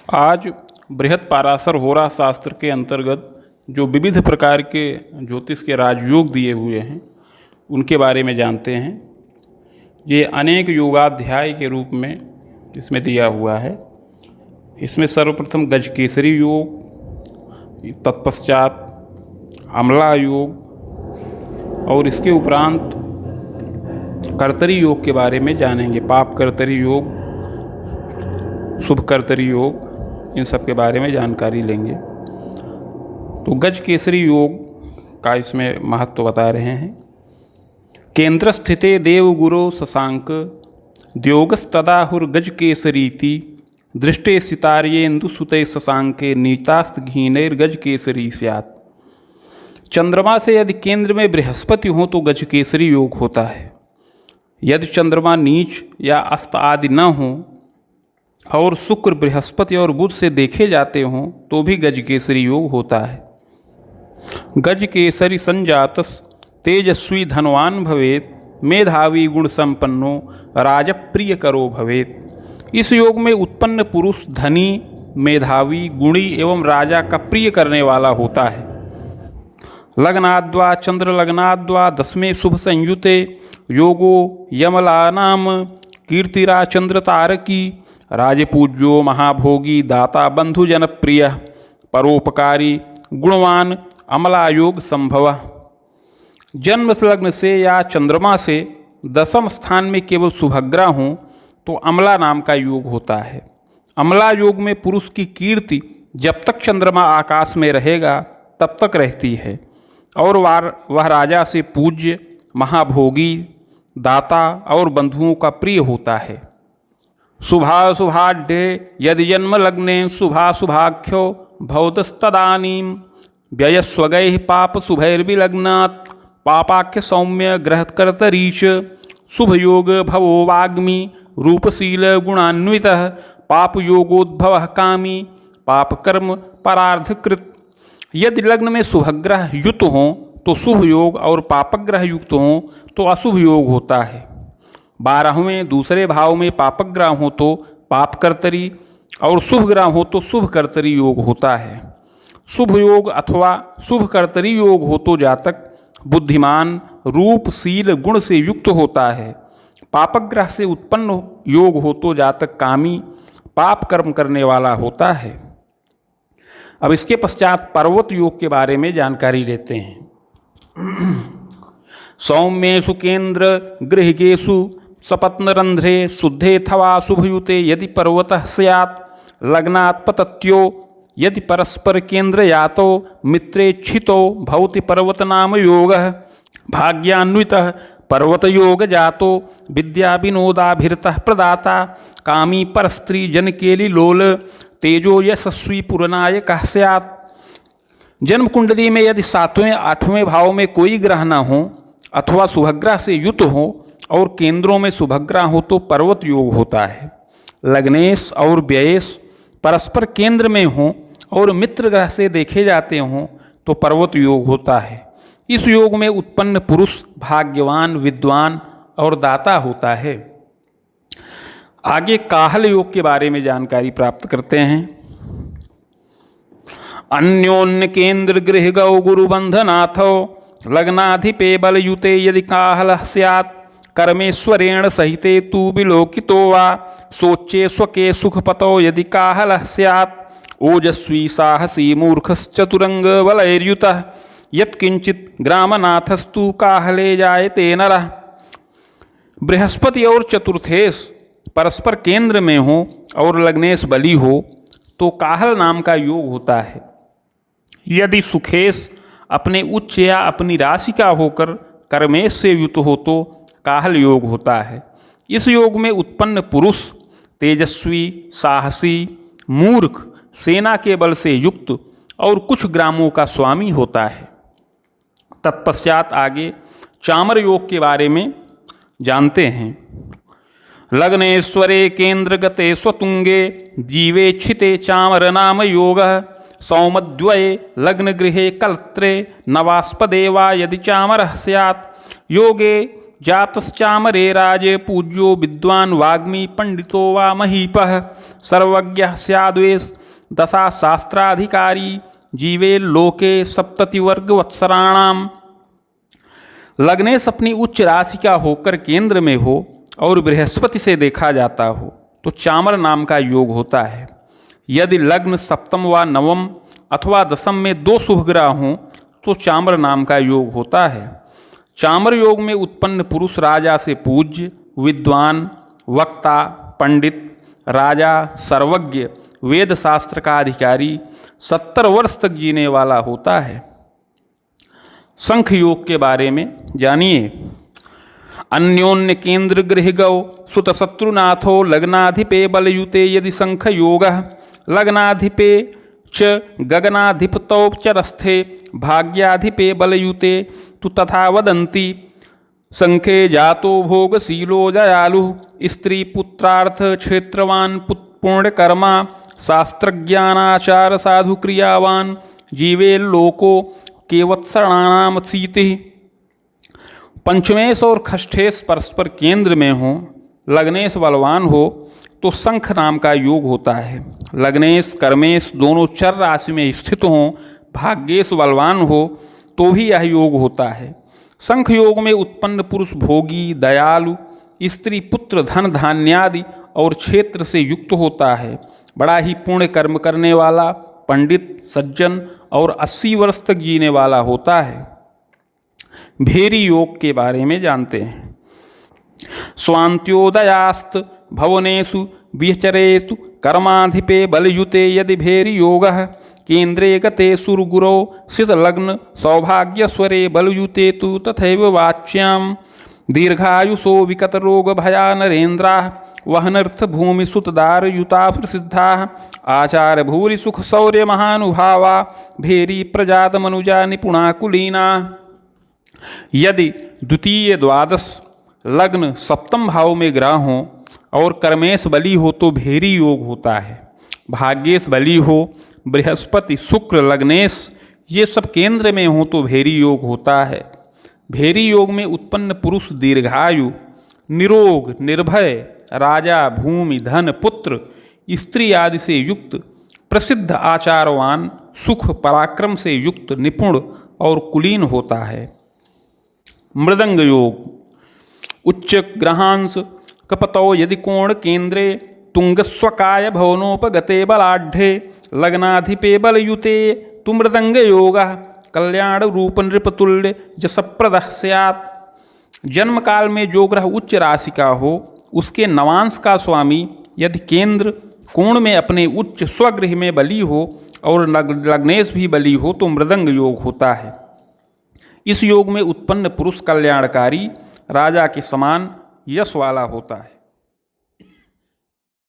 आज बृहद पाराशर होरा शास्त्र के अंतर्गत जो विविध प्रकार के ज्योतिष के राजयोग दिए हुए हैं उनके बारे में जानते हैं। ये अनेक योगाध्याय के रूप में इसमें दिया हुआ है। इसमें सर्वप्रथम गजकेसरी योग, तत्पश्चात अमला योग और इसके उपरांत कर्तरी योग के बारे में जानेंगे। पाप कर्तरी योग, शुभ कर्तरी योग, इन सब के बारे में जानकारी लेंगे। तो गजकेसरी योग का इसमें महत्व बता रहे हैं। केंद्र स्थिते देवगुरो शशांक द्योगस्तदाहुर गजकेसरीति दृष्टे सितार्येन्दु सुते शशांके नीतास्त घीनैर गजकेसरी स्यात्। चंद्रमा से यदि केंद्र में बृहस्पति हो तो गजकेसरी योग होता है। यदि चंद्रमा नीच या अस्त आदि न हो और शुक्र, बृहस्पति और बुध से देखे जाते हों तो भी गजकेसरी योग होता है। गजकेसरी संजातस तेजस्वी धनवान भवेत मेधावी गुण संपन्नो राजप्रिय करो भवेत। इस योग में उत्पन्न पुरुष धनी, मेधावी, गुणी एवं राजा का प्रिय करने वाला होता है। लग्नाद्वा चंद्र लग्नाद्वा दसवें शुभ संयुते योगो यमलानाम कीर्तिरा चंद्र तारकी राजपूज्यो महाभोगी दाता बंधु जनप्रिय परोपकारी गुणवान अमला योग संभव। जन्म लग्न से या चंद्रमा से दसम स्थान में केवल शुभग्रह हों तो अमला नाम का योग होता है। अमला योग में पुरुष की कीर्ति जब तक चंद्रमा आकाश में रहेगा तब तक रहती है और वह राजा से पूज्य, महाभोगी, दाता और बंधुओं का प्रिय होता है। शुभाशुभाढ्ये यदि जन्म लग्ने शुभाशुभाख्यो भवतस्तदानीं व्ययस्वगैः पाप शुभैर्विलग्नात् पापाख्य सौम्य ग्रहकर्तरीश शुभ योग भवो वाग्मी रूपशील गुणान्वितः पाप योगोद्भवः कामी पाप कर्म परार्धकृत। यदि लग्न में शुभग्रह युक्त हों तो शुभ योग और पापग्रह युक्त हों तो अशुभ योग होता है। 12वें दूसरे भाव में पापग्रह हो तो पाप कर्तरी और शुभ ग्रह हो तो शुभ कर्तरी योग होता है। शुभ योग अथवा शुभ कर्तरी योग हो तो जातक बुद्धिमान, रूप, शील, गुण से युक्त होता है। पापग्रह से उत्पन्न योग हो तो जातक कामी, पाप कर्म करने वाला होता है। अब इसके पश्चात पर्वत योग के बारे में जानकारी लेते हैं। सौम्येषु केंद्र गृहिकेषु सपत्नरंध्रे शुद्धेऽथवा शुभयुते यदि पर्वतः स्यात् लग्नात् पतत्यो यदि परस्पर केंद्र यातो मित्रेच्छितो भवति पर्वत नाम योगः भाग्यान्वितः पर्वत योग जातो विद्या विनोदाभिरतः प्रदाता कामी परस्त्री जनकेली लोल तेजो यशस्वी पुरनायकः स्यात्। जन्म कुंडली में यदि 7वें 8वें भाव में कोई ग्रह न हो अथवा शुभग्रह से युक्त हो और केंद्रों में शुभग्रह हो तो पर्वत योग होता है। लग्नेश और व्ययेश परस्पर केंद्र में हों और मित्र ग्रह से देखे जाते हों तो पर्वत योग होता है। इस योग में उत्पन्न पुरुष भाग्यवान, विद्वान और दाता होता है। आगे काहल योग के बारे में जानकारी प्राप्त करते हैं। अन्योन्य केंद्र गृह गौ गुरु बंधनाथो लग्नाधिपे बलयुते यदि काहल स्यात् कर्मेश्वरेण सहिते तु विलोकितो वा सोच्ये स्वके सुखपतो यदि काहल स्यात् ओजस्वी साहसी मूर्खश्चतुरंग बलैर्युतः यत्किंचित ग्रामनाथस्तु काहले जायते नरः। बृहस्पति और चतुर्थेश परस्पर केंद्र में हो और लग्नेश बली हो तो काहल नाम का योग होता है। यदि सुखेश अपने उच्च या अपनी राशि का होकर कर्मेश से युक्त हो तो काहल योग होता है। इस योग में उत्पन्न पुरुष तेजस्वी, साहसी, मूर्ख, सेना के बल से युक्त और कुछ ग्रामों का स्वामी होता है। तत्पश्चात आगे चामर योग के बारे में जानते हैं। लग्नेश्वरे केंद्र गते स्वतुंगे जीवेक्षिते चामर नाम योगः सौमद्वये लग्न गृहे कलत्रे नवास्पदे वा यदि चामरः स्यात् योगे जातश्चामरे राजे पूज्यो विद्वान् वाग्मी पंडितो वा महीपः सर्वज्ञः स्याद्वेश दशा शास्त्राधिकारी जीवे लोके सप्ततिवर्गवत्सराणाम। लग्नेश अपनी उच्च राशि का होकर केंद्र में हो और बृहस्पति से देखा जाता हो तो चामर नाम का योग होता है। यदि लग्न सप्तम व नवम अथवा दशम में दो शुभ ग्रह हों तो चामर नाम का योग होता है। चामर योग में उत्पन्न पुरुष राजा से पूज्य, विद्वान, वक्ता, पंडित, राजा, सर्वज्ञ, वेद शास्त्र का अधिकारी, 70 वर्ष तक जीने वाला होता है। शंख योग के बारे में जानिए। अन्योन्य केंद्र गृह गौ सुत शत्रुनाथो लग्नाधिपे बलयुते यदि शंख योगः लग्नाधिपे च गगनाधिपतौ चरस्थे भाग्याधिपे बलयुते तु तथा वदन्ति। शंखे जातो भोगशीलो दयालु स्त्री पुत्रार्थ क्षेत्रवान पुण्यकर्मा शास्त्रज्ञानाचार साधु क्रियावान जीवे लोको केवत्सराणाम सीति। पंचमेश और खष्ठेश परस्पर केंद्र में हो, लग्नेश बलवान हो तो शंख नाम का योग होता है। लग्नेश कर्मेश दोनों चर राशि में स्थित हों, भाग्येश बलवान हो तो भी यह योग होता है। शंख योग में उत्पन्न पुरुष भोगी, दयालु, स्त्री पुत्र धन धान्यादि और क्षेत्र से युक्त होता है। बड़ा ही पुण्य कर्म करने वाला, पंडित, सज्जन और 80 वर्ष तक जीने वाला होता है। भेरी योग के बारे में जानते हैं। स्वान्त्योदयास्त भवनेषु विचरेतु कर्माधिपे बलयुते यदि भेरी योगः केंद्रे गते सुरगुरौ सितलग्न सौभाग्यस्वरे बलयुते तु तथैव वाच्याम। दीर्घायुषो विकतरोग भया नरेन्द्राः वहनर्थ भूमि सुतदार युता प्रसिद्धा। आचार भूरि सुख शौर्य महानुभावा भेरी प्रजात मनुजा निपुणा कुलीना। यदि द्वितीय द्वादश लग्न सप्तम भाव में ग्रह हों और कर्मेश बली हो तो भेरी योग होता है। भाग्येश बली हो, बृहस्पति, शुक्र, लग्नेश ये सब केंद्र में हो तो भेरी योग होता है। भेरी योग में उत्पन्न पुरुष दीर्घायु, निरोग, निर्भय, राजा, भूमि, धन, पुत्र, स्त्री आदि से युक्त, प्रसिद्ध, आचारवान, सुख, पराक्रम से युक्त, निपुण और कुलीन होता है। मृदंग योग। उच्च ग्रहांश कपतौ यदि कोण केंद्रे तुंगस्वकाय भवनोपगते बलाढ़े लग्नाधिपे बलयुते तु मृदंग योगः कल्याण रूप नृपतुल्य जसप्रदः स्यात्। जन्म काल में जो ग्रह उच्च राशि का हो उसके नवांश का स्वामी यदि केंद्र कोण में अपने उच्च स्वगृह में बली हो और लग्नेश भी बली हो तो मृदंग योग होता है। इस योग में उत्पन्न पुरुष कल्याणकारी, राजा के समान यश वाला होता है।